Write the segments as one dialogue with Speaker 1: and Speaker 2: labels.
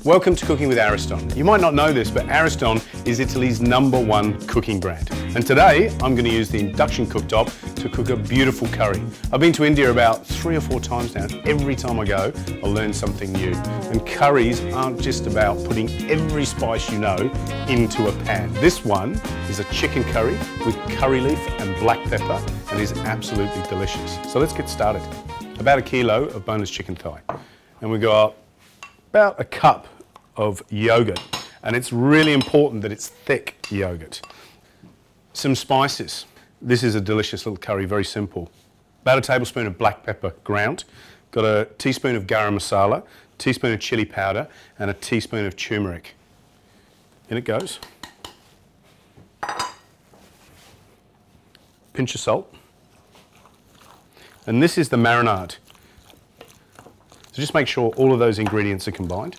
Speaker 1: Welcome to Cooking with Ariston. You might not know this, but Ariston is Italy's #1 cooking brand. And today, I'm going to use the induction cooktop to cook a beautiful curry. I've been to India about 3 or 4 times now, and every time I go, I learn something new. And curries aren't just about putting every spice you know into a pan. This one is a chicken curry with curry leaf and black pepper, and is absolutely delicious. So let's get started. About 1 kilo of boneless chicken thigh. And we got about a cup of yogurt, and it's really important that it's thick yogurt. Some spices. This is a delicious little curry, very simple. About 1 tablespoon of black pepper ground, got a teaspoon of garam masala, teaspoon of chili powder, and a teaspoon of turmeric. In it goes. Pinch of salt. And this is the marinade. So just make sure all of those ingredients are combined.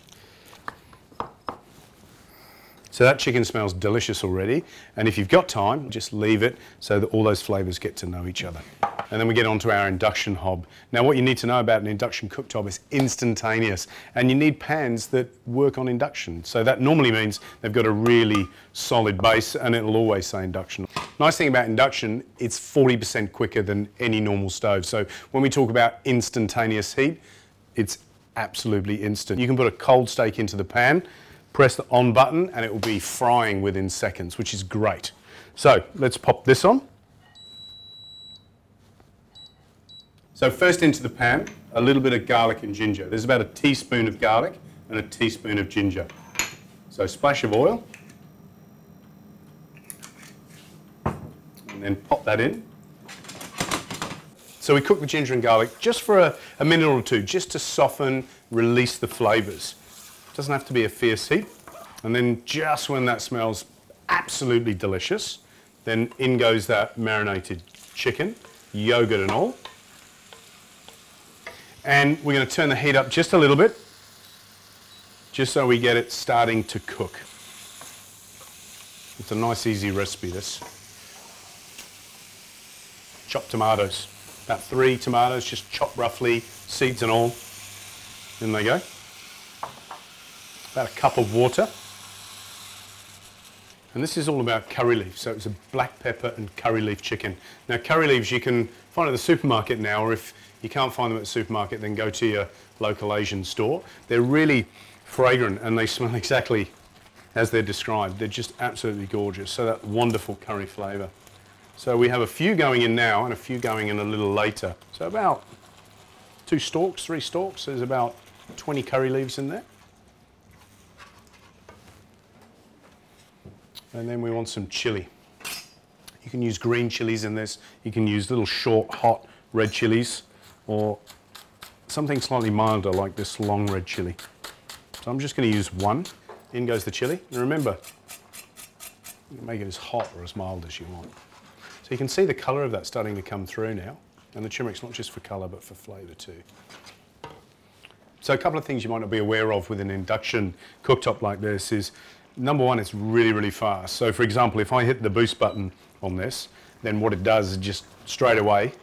Speaker 1: So that chicken smells delicious already, and if you've got time, just leave it so that all those flavours get to know each other. And then we get onto our induction hob. Now what you need to know about an induction cooktop is instantaneous, and you need pans that work on induction. So that normally means they've got a really solid base, and it'll always say induction. Nice thing about induction, it's 40% quicker than any normal stove. So when we talk about instantaneous heat, it's absolutely instant. You can put a cold steak into the pan, press the on button, and it will be frying within seconds, which is great. So let's pop this on. So first into the pan, a little bit of garlic and ginger. There's about 1 teaspoon of garlic and 1 teaspoon of ginger. So splash of oil. And then pop that in. So we cook the ginger and garlic just for a minute or two, just to soften, release the flavours. Doesn't have to be a fierce heat. And then just when that smells absolutely delicious, then in goes that marinated chicken, yogurt and all. And we're going to turn the heat up just a little bit, just so we get it starting to cook. It's a nice easy recipe, this. Chopped tomatoes, about 3 tomatoes, just chopped roughly, seeds and all. In they go. About 1 cup of water. And this is all about curry leaf, so it's a black pepper and curry leaf chicken. Now curry leaves you can find at the supermarket now, or if you can't find them at the supermarket, then go to your local Asian store. They're really fragrant and they smell exactly as they're described. They're just absolutely gorgeous, so that wonderful curry flavour. So we have a few going in now and a few going in a little later. So about 2 stalks, 3 stalks, there's about 20 curry leaves in there. And then we want some chilli. You can use green chilies in this. You can use little short, hot red chilies, or something slightly milder like this long red chili. So I'm just going to use 1. In goes the chili. And remember, you can make it as hot or as mild as you want. So you can see the colour of that starting to come through now. And the turmeric's not just for colour, but for flavour too. So a couple of things you might not be aware of with an induction cooktop like this is, number one, it's really, really fast. So for example, if I hit the boost button on this, then what it does is just straight away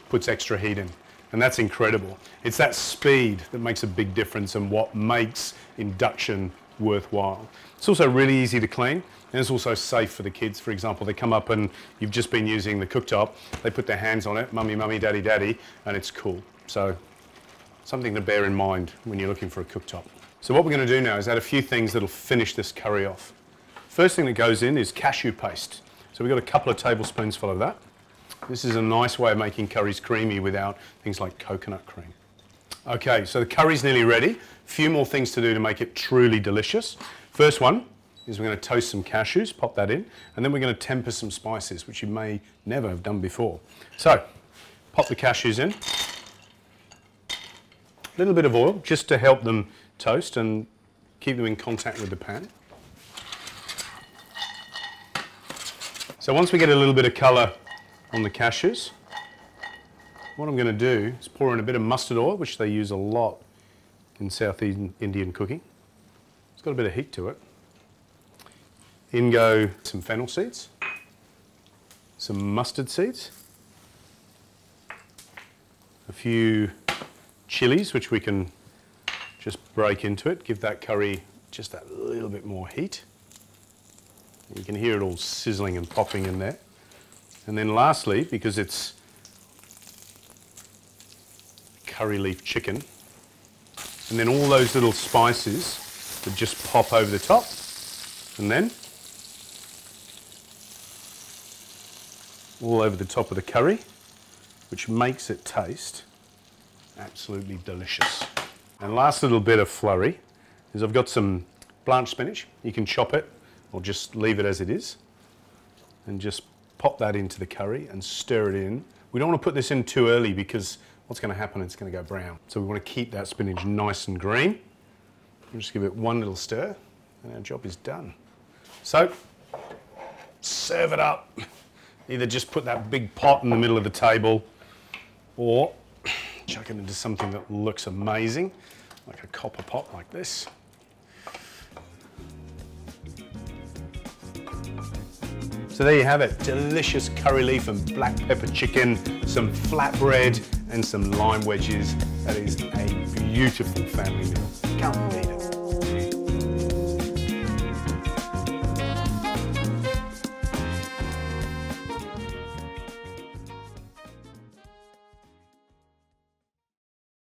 Speaker 1: puts extra heat in. And that's incredible. It's that speed that makes a big difference and what makes induction worthwhile. It's also really easy to clean, and it's also safe for the kids. For example, they come up and you've just been using the cooktop, they put their hands on it, mummy, mummy, daddy, daddy, and it's cool. So something to bear in mind when you're looking for a cooktop. So what we're going to do now is add a few things that'll finish this curry off. First thing that goes in is cashew paste. So we've got a couple of tablespoons full of that. This is a nice way of making curries creamy without things like coconut cream. Okay, so the curry's nearly ready. A few more things to do to make it truly delicious. First one is we're going to toast some cashews, pop that in, and then we're going to temper some spices, which you may never have done before. So, pop the cashews in. A little bit of oil, just to help them toast and keep them in contact with the pan. So once we get a little bit of colour on the cashews, what I'm going to do is pour in a bit of mustard oil, which they use a lot in South Indian cooking. It's got a bit of heat to it. In go some fennel seeds, some mustard seeds, a few chilies, which we can just break into it, give that curry just that little bit more heat. You can hear it all sizzling and popping in there. And then lastly, because it's curry leaf chicken, and then all those little spices that just pop over the top, and then all over the top of the curry, which makes it taste absolutely delicious. And last little bit of flurry is I've got some blanched spinach. You can chop it or just leave it as it is, and just pop that into the curry and stir it in. We don't want to put this in too early because what's going to happen, it's going to go brown. So we want to keep that spinach nice and green. We'll just give it one little stir and our job is done. So serve it up. Either just put that big pot in the middle of the table or chuck it into something that looks amazing, like a copper pot like this. So there you have it, delicious curry leaf and black pepper chicken, some flatbread and some lime wedges. That is a beautiful family meal. Can't beat it.